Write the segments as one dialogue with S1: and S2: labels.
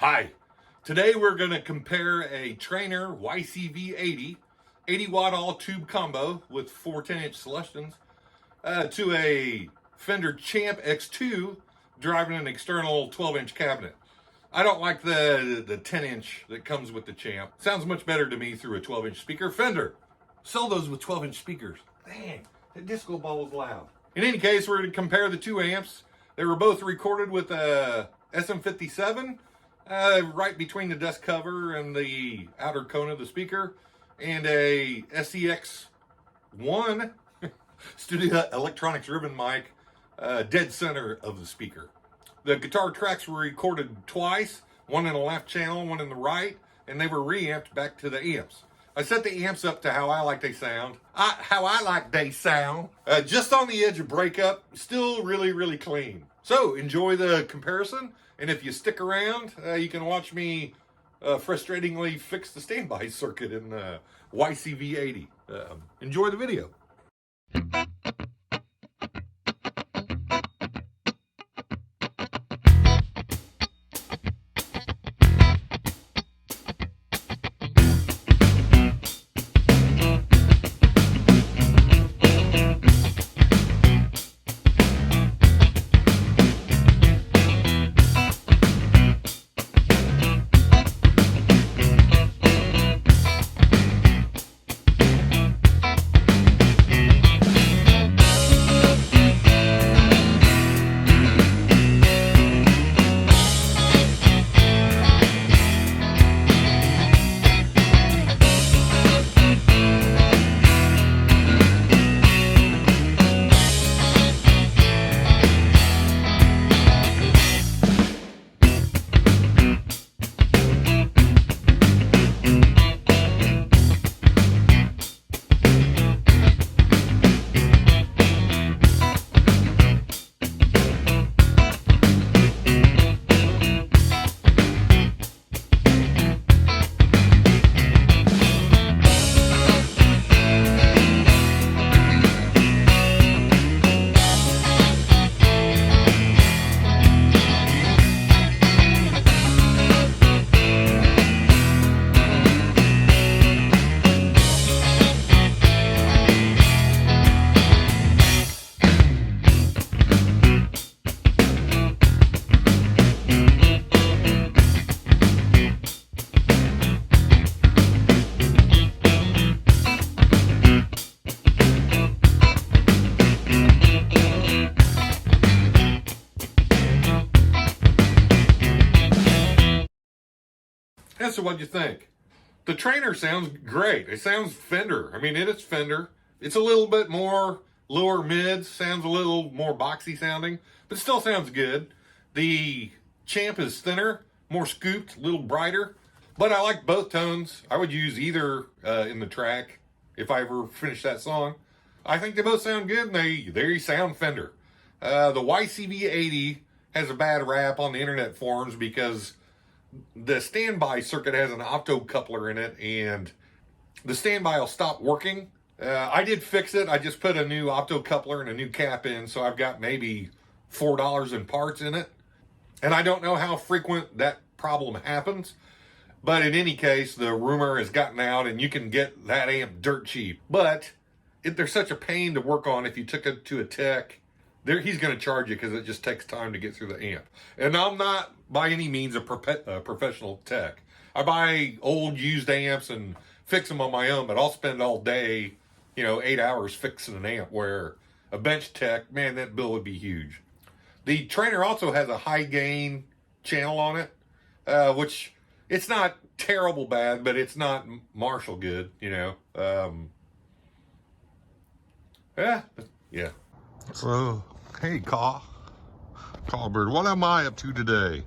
S1: Hi, today we're going to compare a Traynor YCV80 80 watt all tube combo with 4 10-inch Celestins to a Fender Champ X2 driving an external 12-inch cabinet. I don't like the 10-inch that comes with the Champ. Sounds much better to me through a 12-inch speaker. Fender, sell those with 12-inch speakers. Dang, that disco ball is loud. In any case, we're going to compare the two amps. They were both recorded with a SM57, right between the dust cover and the outer cone of the speaker, and a SEX1 Studio Electronics ribbon mic, dead center of the speaker. The guitar tracks were recorded twice, one in the left channel, one in the right, and they were reamped back to the amps. I set the amps up to how I like they sound. Just on the edge of breakup, still really clean. So enjoy the comparison, and if you stick around, you can watch me frustratingly fix the standby circuit in the YCV80. Enjoy the video. So what'd you think? The Traynor sounds great. It sounds Fender. I mean, it is Fender. It's a little bit more lower mid, sounds a little more boxy sounding, but still sounds good. The Champ is thinner, more scooped, a little brighter, but I like both tones. I would use either in the track if I ever finish that song. I think they both sound good, and they sound Fender. The YCV80 has a bad rap on the internet forums because the standby circuit has an opto coupler in it, and the standby will stop working. I did fix it. I just put a new opto coupler and a new cap in, so I've got maybe $4 in parts in it. And I don't know how frequent that problem happens, but in any case, the rumor has gotten out, and you can get that amp dirt cheap. But they're such a pain to work on if you took it to a tech. He's going to charge you because it just takes time to get through the amp. And I'm not by any means a professional tech. I buy old used amps and fix them on my own, but I'll spend all day, 8 hours fixing an amp, where a bench tech, man, that bill would be huge. The Traynor also has a high gain channel on it, which it's not terrible bad, but it's not Marshall good, Yeah. So, hey, Callbird, what am I up to today?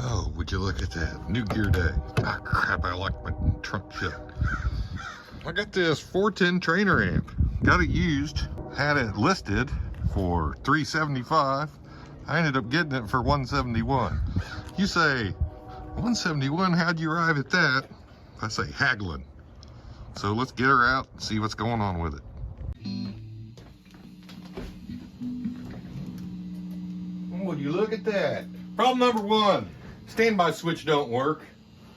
S1: Oh, would you look at that? New Gear Day. Ah, crap, I like my trunk shut. I got this 410 Traynor amp. Got it used. Had it listed for $375. I ended up getting it for $171. You say, $171, how'd you arrive at that? I say, haggling. So let's get her out and see what's going on with it. Would you look at that? Problem number one, Standby switch don't work.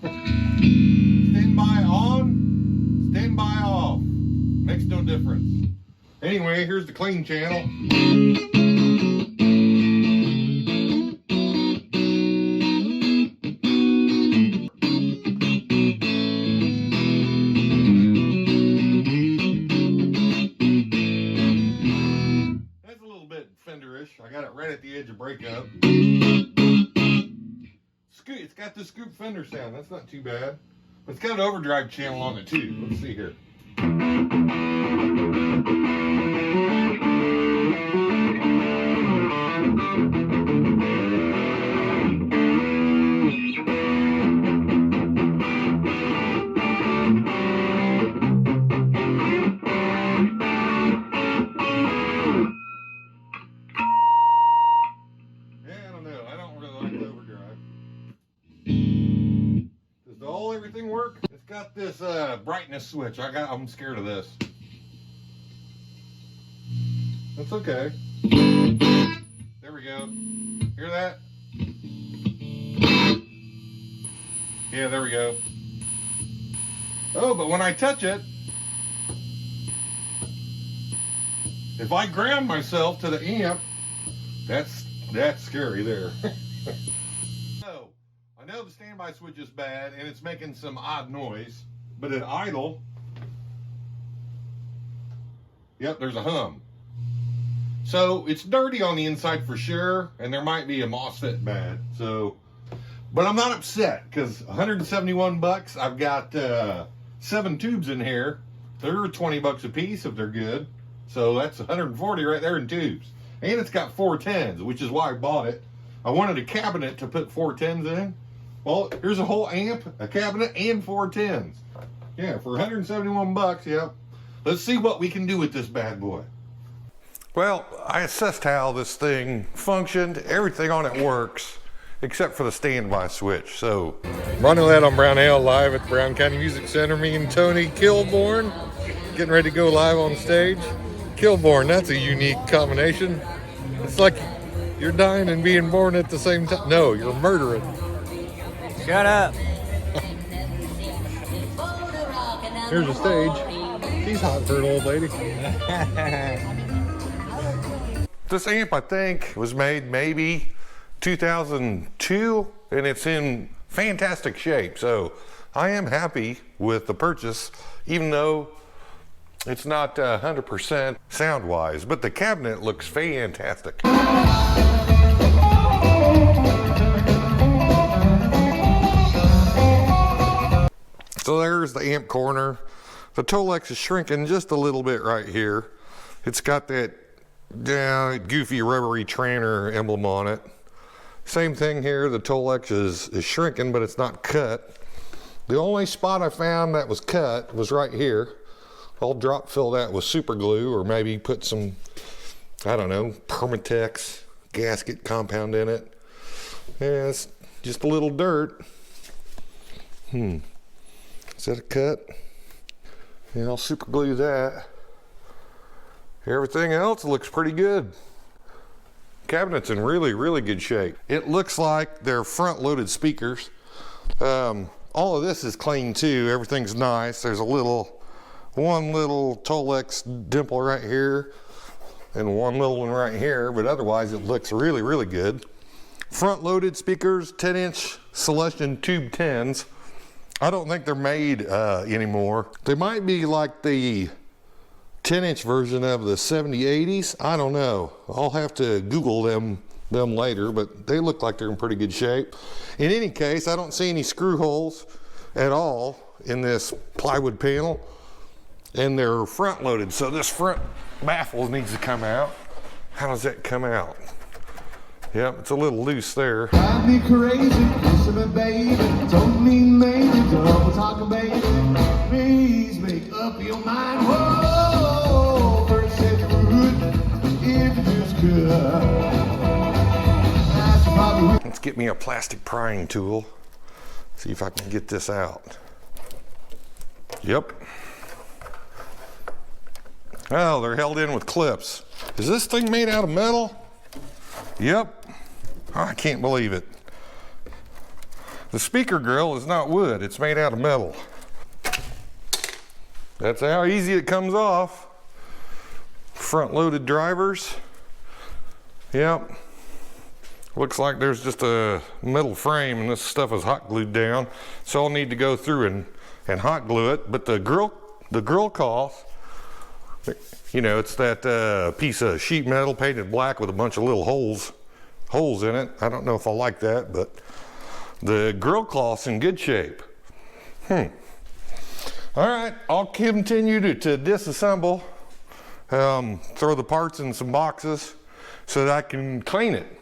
S1: Standby on, standby off. Makes no difference. Anyway, here's the clean channel. That's a little bit Fenderish. I got it right at the edge of breakup. It's got the scoop Fender sound. That's not too bad. But it's got an overdrive channel on it too. Let's see here. Everything work? It's got this brightness switch. I'm scared of this. That's okay. There we go. Hear that? Yeah, there we go. Oh, but when I touch it, if I ground myself to the amp, that's scary there. I know the standby switch is bad and it's making some odd noise, but at idle, yep, there's a hum. So it's dirty on the inside for sure, and there might be a MOSFET bad. So, but I'm not upset because 171 bucks. I've got 7 tubes in here. They're 20 bucks a piece if they're good. So that's 140 right there in tubes, and it's got 4 10s, which is why I bought it. I wanted a cabinet to put 4 10s in. Well, here's a whole amp, a cabinet, and 4 10s. Yeah, for 171 bucks, yeah. Let's see what we can do with this bad boy. Well, I assessed how this thing functioned. Everything on it works, except for the standby switch. So, running that on Brown Ale live at the Brown County Music Center. Me and Tony Kilborn getting ready to go live on stage. Kilborn, that's a unique combination. It's like you're dying and being born at the same time. No, you're murdering.
S2: Shut up.
S1: Here's the stage. She's hot for an old lady. This amp, I think, was made maybe 2002, and it's in fantastic shape. So I am happy with the purchase, even though it's not 100% sound-wise, but the cabinet looks fantastic. So there's the amp corner. The Tolex is shrinking just a little bit right here. It's got that goofy rubbery Traynor emblem on it. Same thing here, the Tolex is shrinking, but it's not cut. The only spot I found that was cut was right here. I'll drop fill that with super glue, or maybe put some, I don't know, Permatex gasket compound in it. Yeah, it's just a little dirt. Is that a cut? Yeah, I'll super glue that. Everything else looks pretty good. Cabinet's in really, really good shape. It looks like they're front-loaded speakers. All of this is clean too. Everything's nice. There's one little Tolex dimple right here and one little one right here, but otherwise it looks really, really good. Front-loaded speakers, 10-inch Celestion Tube 10s. I don't think they're made anymore. They might be like the 10-inch version of the 7080s. I don't know. I'll have to Google them later, but they look like they're in pretty good shape. In any case, I don't see any screw holes at all in this plywood panel, and they're front loaded. So this front baffle needs to come out. How does that come out? Yep, it's a little loose there.
S3: Drive me crazy, listen me baby, don't mean maybe, double talk baby, please make up your mind. Whoa, first say good, if you just could.
S1: Let's get me a plastic prying tool. See if I can get this out. Yep. Oh, they're held in with clips. Is this thing made out of metal? Yep. Oh, I can't believe it. The speaker grill is not wood, it's made out of metal. That's how easy it comes off. Front-loaded drivers. Yep. Looks like there's just a metal frame and this stuff is hot glued down. So I'll need to go through and hot glue it. But the grill cloth, you know, it's that piece of sheet metal painted black with a bunch of little holes in it. I don't know if I like that, but the grill cloth's in good shape. All right, I'll continue to disassemble, throw the parts in some boxes so that I can clean it.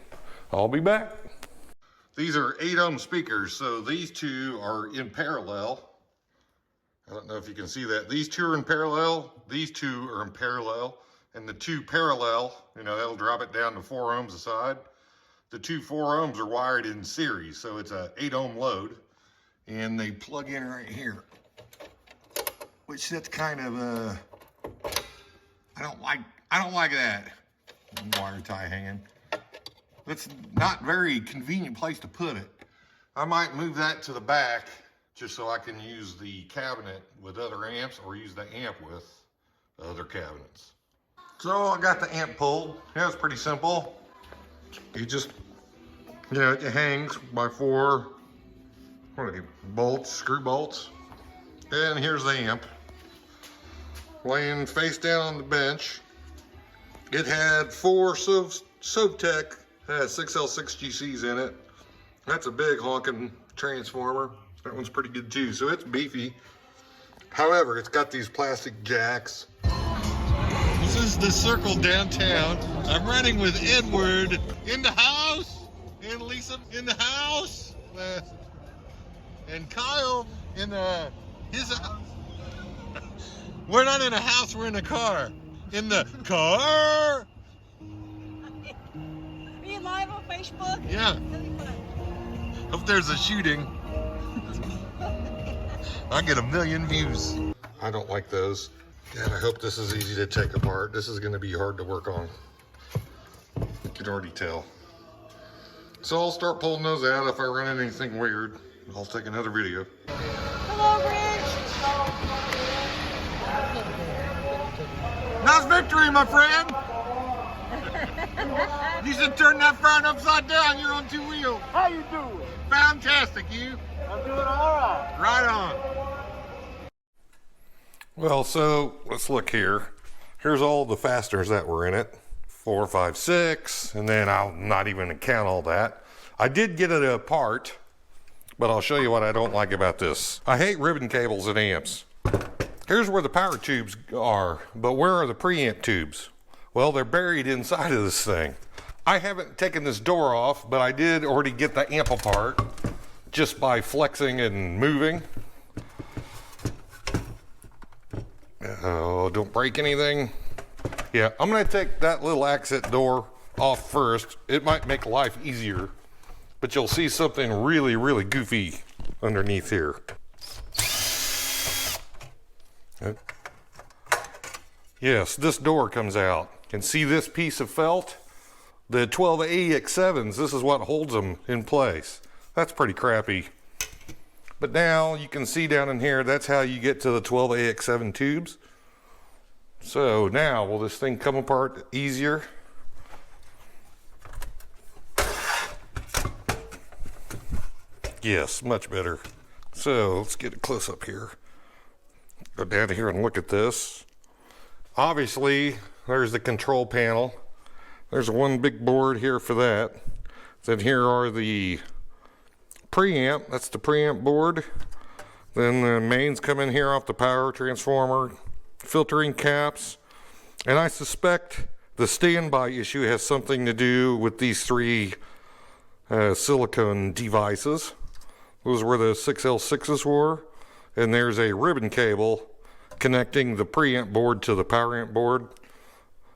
S1: I'll be back. These are 8-ohm speakers, so these two are in parallel. I don't know if you can see that. These two are in parallel, these two are in parallel, and the two parallel, you know, that'll drop it down to 4 ohms a side. The two 4 ohms are wired in series, so it's a 8-ohm load, and they plug in right here, which that's kind of I don't like that wire tie hanging. That's not very convenient place to put it. I might move that to the back just so I can use the cabinet with other amps or use the amp with other cabinets. So I got the amp pulled. Yeah, it's pretty simple. You just, you know, it hangs by 4, what are they, bolts, screw bolts. And here's the amp. Laying face down on the bench. It had 4 Sovtech, has 6L6 GCs in it. That's a big honking transformer. That one's pretty good too, so it's beefy. However, it's got these plastic jacks. This is the circle downtown. I'm running with Edward in the house, and Lisa in the house, and Kyle in his house. We're not in a house, we're in a car. In the car.
S4: Are you live on Facebook?
S1: Yeah. Hope there's a shooting. I get 1 million views. I don't like those. God, I hope this is easy to take apart. This is going to be hard to work on. You can already tell. So I'll start pulling those out. If I run into anything weird, I'll take another video.
S4: Hello, Rich.
S1: Nice victory, my friend. You should turn that front upside down. You're on 2 wheels.
S5: How you doing?
S1: Fantastic, you.
S5: I'm doing all right.
S1: Right on. Well, so let's look here. Here's all the fasteners that were in it. 4, 5, 6, and then I'll not even count all that. I did get it apart, but I'll show you what I don't like about this. I hate ribbon cables in amps. Here's where the power tubes are, but where are the preamp tubes? Well, they're buried inside of this thing. I haven't taken this door off, but I did already get the amp apart just by flexing and moving. Oh, don't break anything. Yeah, I'm gonna take that little exit door off first. It might make life easier, but you'll see something really, really goofy underneath here. Yes, this door comes out. And see this piece of felt? The 12AX7s, this is what holds them in place. That's pretty crappy. But now you can see down in here, that's how you get to the 12AX7 tubes. So now, will this thing come apart easier? Yes, much better. So let's get a close up here. Go down here and look at this. Obviously, there's the control panel. There's one big board here for that. Then here are the preamp. That's the preamp board. Then the mains come in here off the power transformer, filtering caps. And I suspect the standby issue has something to do with these 3 silicone devices. Those were the 6L6s were. And there's a ribbon cable connecting the preamp board to the power amp board.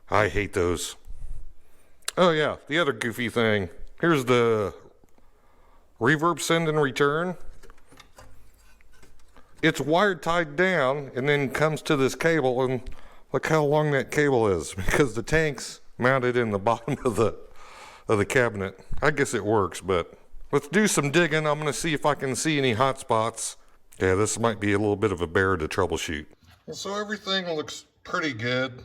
S1: I hate those. Oh yeah, the other goofy thing. Here's the reverb send and return. It's wired tied down and then comes to this cable, and look how long that cable is, because the tank's mounted in the bottom of the cabinet. I guess it works, but Let's do some digging. I'm going to see if I can see any hot spots. Yeah, this might be a little bit of a bear to troubleshoot. Well, so everything looks pretty good.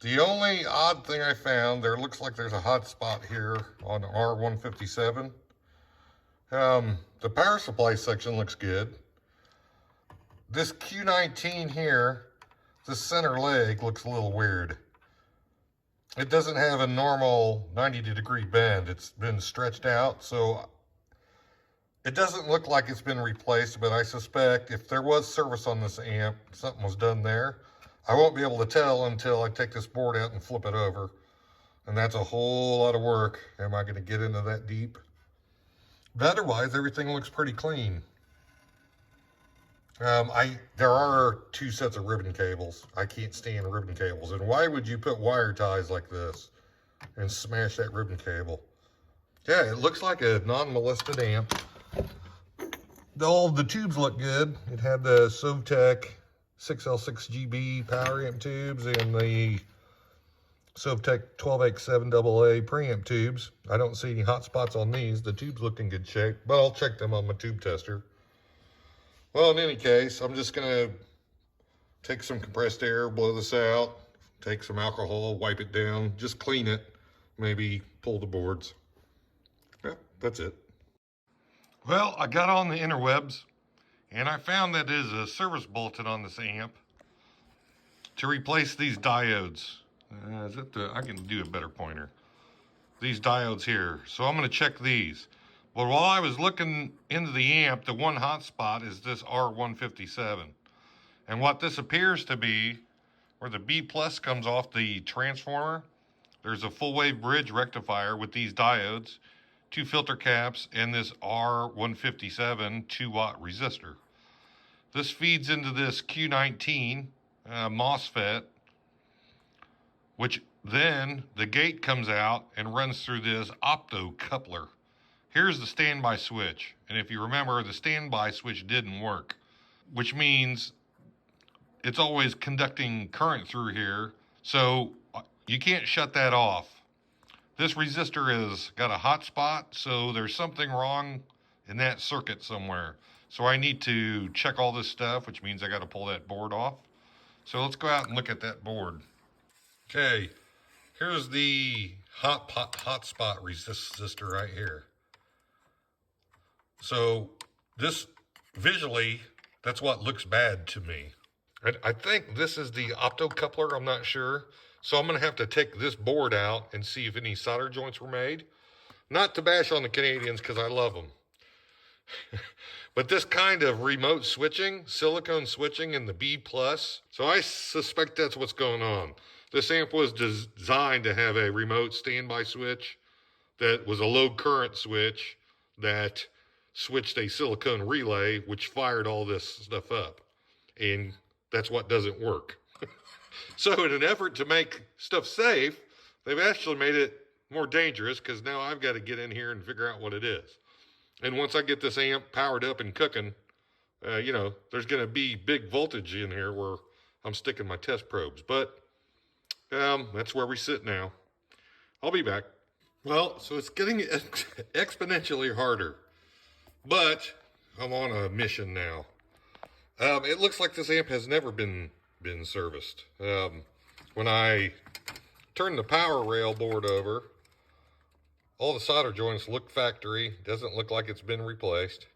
S1: The only odd thing I found, there looks like there's a hot spot here on R157. The power supply section looks good. This Q19 here, the center leg looks a little weird. It doesn't have a normal 90-degree bend. It's been stretched out, so it doesn't look like it's been replaced, but I suspect if there was service on this amp, something was done there. I won't be able to tell until I take this board out and flip it over. And that's a whole lot of work. Am I going to get into that deep? But otherwise, everything looks pretty clean. There are 2 sets of ribbon cables. I can't stand ribbon cables. And why would you put wire ties like this and smash that ribbon cable? Yeah, it looks like a non-molested amp. All the tubes look good. It had the Sovtech 6L6GB power amp tubes and the Sovtech 12X7AA preamp tubes. I don't see any hot spots on these. The tubes look in good shape, but I'll check them on my tube tester. Well, in any case, I'm just gonna take some compressed air, blow this out, take some alcohol, wipe it down, just clean it, maybe pull the boards. Yeah, that's it. Well, I got on the interwebs and I found that there's a service bulletin on this amp to replace these diodes. I can do a better pointer. These diodes here. So I'm going to check these. But while I was looking into the amp, the one hot spot is this R157. And what this appears to be, where the B plus comes off the transformer, there's a full wave bridge rectifier with these diodes, 2 filter caps, and this R157 2-watt resistor. This feeds into this Q19 MOSFET, which then the gate comes out and runs through this opto coupler. Here's the standby switch. And if you remember, the standby switch didn't work, which means it's always conducting current through here. So you can't shut that off. This resistor has got a hot spot, so there's something wrong in that circuit somewhere. So I need to check all this stuff, which means I got to pull that board off. So let's go out and look at that board. Okay, here's the hot spot resistor right here. So this visually, that's what looks bad to me. I think this is the opto coupler, I'm not sure. So I'm gonna have to take this board out and see if any solder joints were made. Not to bash on the Canadians, because I love them. But this kind of remote switching, silicone switching in the B+, so I suspect that's what's going on. This amp was designed to have a remote standby switch that was a low current switch that switched a silicone relay, which fired all this stuff up. And that's what doesn't work. So in an effort to make stuff safe, they've actually made it more dangerous, because now I've got to get in here and figure out what it is. And once I get this amp powered up and cooking, you know, there's going to be big voltage in here where I'm sticking my test probes. But that's where we sit now. I'll be back. Well, so it's getting exponentially harder. But I'm on a mission now. It looks like this amp has never been serviced. When I turn the power rail board over, all the solder joints look factory. Doesn't look like it's been replaced.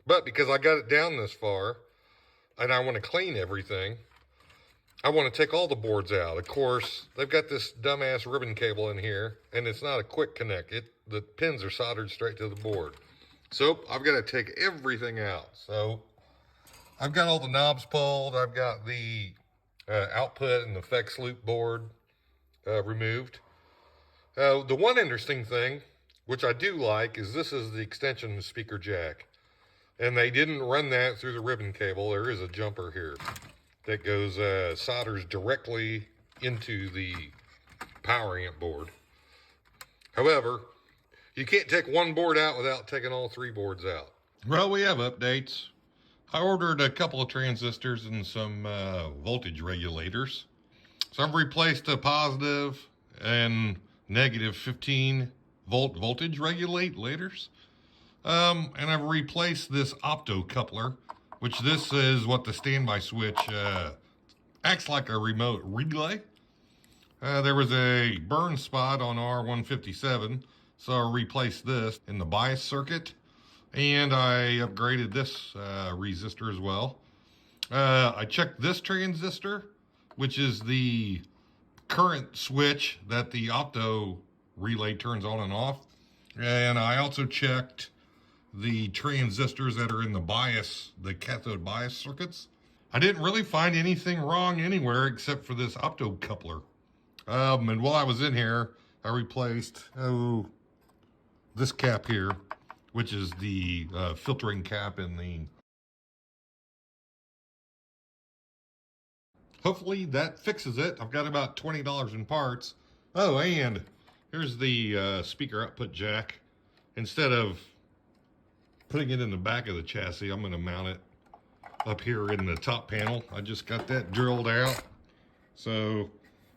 S1: But because I got it down this far, and I want to clean everything, I want to take all the boards out. Of course, they've got this dumbass ribbon cable in here, and it's not a quick connect. The pins are soldered straight to the board. So I've got to take everything out. So I've got all the knobs pulled. I've got the output and the effects loop board removed. The one interesting thing, which I do like, is this is the extension speaker jack. And they didn't run that through the ribbon cable. There is a jumper here that goes, solders directly into the power amp board. However, you can't take one board out without taking all 3 boards out. Well, we have updates. I ordered a couple of transistors and some voltage regulators. So I've replaced the positive and negative 15 volt voltage regulators. And I've replaced this opto coupler, which this is what the standby switch acts like a remote relay. There was a burn spot on R157, so I replaced this in the bias circuit, and I upgraded this resistor as well. I checked this transistor, which is the current switch that the opto relay turns on and off, and I also checked the transistors that are in the bias, the cathode bias circuits. I didn't really find anything wrong anywhere except for this opto coupler. And while I was in here, I replaced this cap here, which is the filtering cap in the. Hopefully that fixes it. I've got about $20 in parts. Oh, and here's the speaker output jack. Instead of putting it in the back of the chassis, I'm going to mount it up here in the top panel. I just got that drilled out. So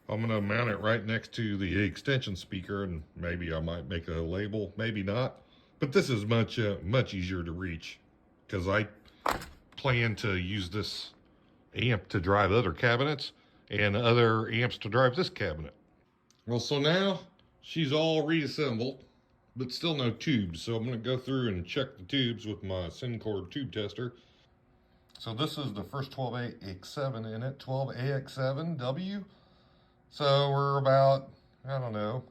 S1: I'm going to mount it right next to the extension speaker, and maybe I might make a label, maybe not. But this is much easier to reach because I plan to use this amp to drive other cabinets and other amps to drive this cabinet. Well, so now she's all reassembled, but still no tubes. So I'm going to go through and check the tubes with my Syncor tube tester. So this is the first 12AX7 in it, 12AX7W. So we're about, I don't know,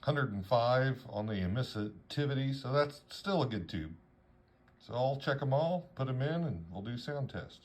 S1: 105 on the emissivity. So that's still a good tube. So I'll check them all, put them in, and we'll do sound test.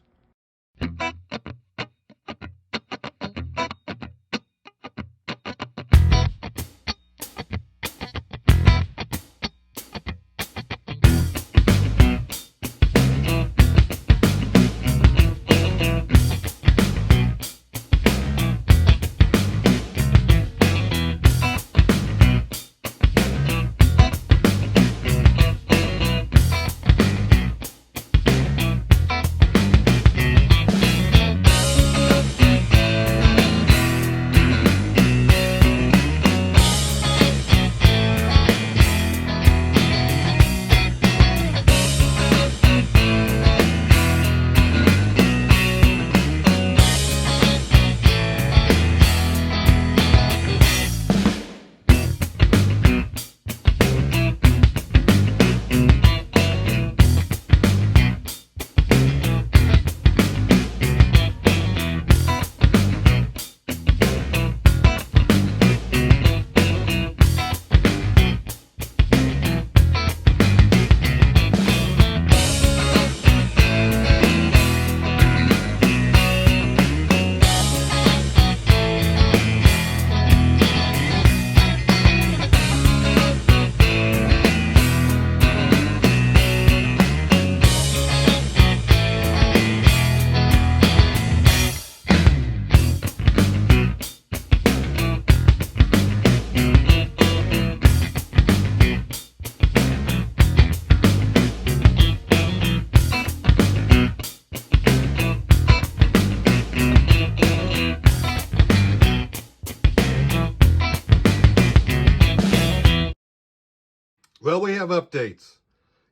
S1: Well, we have updates.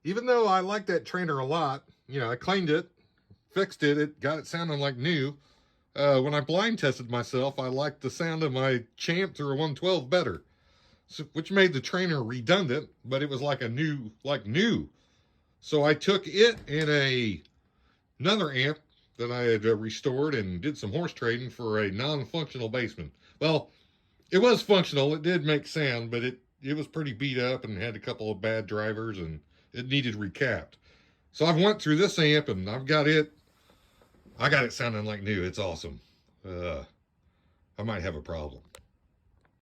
S1: Even though I like that Traynor a lot, you know, I cleaned it, fixed it, it got it sounding like new. When I blind tested myself, I liked the sound of my Champ through a 112 better, so, which made the Traynor redundant, but it was like new. So I took it in another amp that I had restored and did some horse trading for a non-functional bassman. Well, it was functional, it did make sound, but it was pretty beat up and had a couple of bad drivers and it needed recapped. So I've went through this amp and I got it sounding like new. It's awesome. I might have a problem.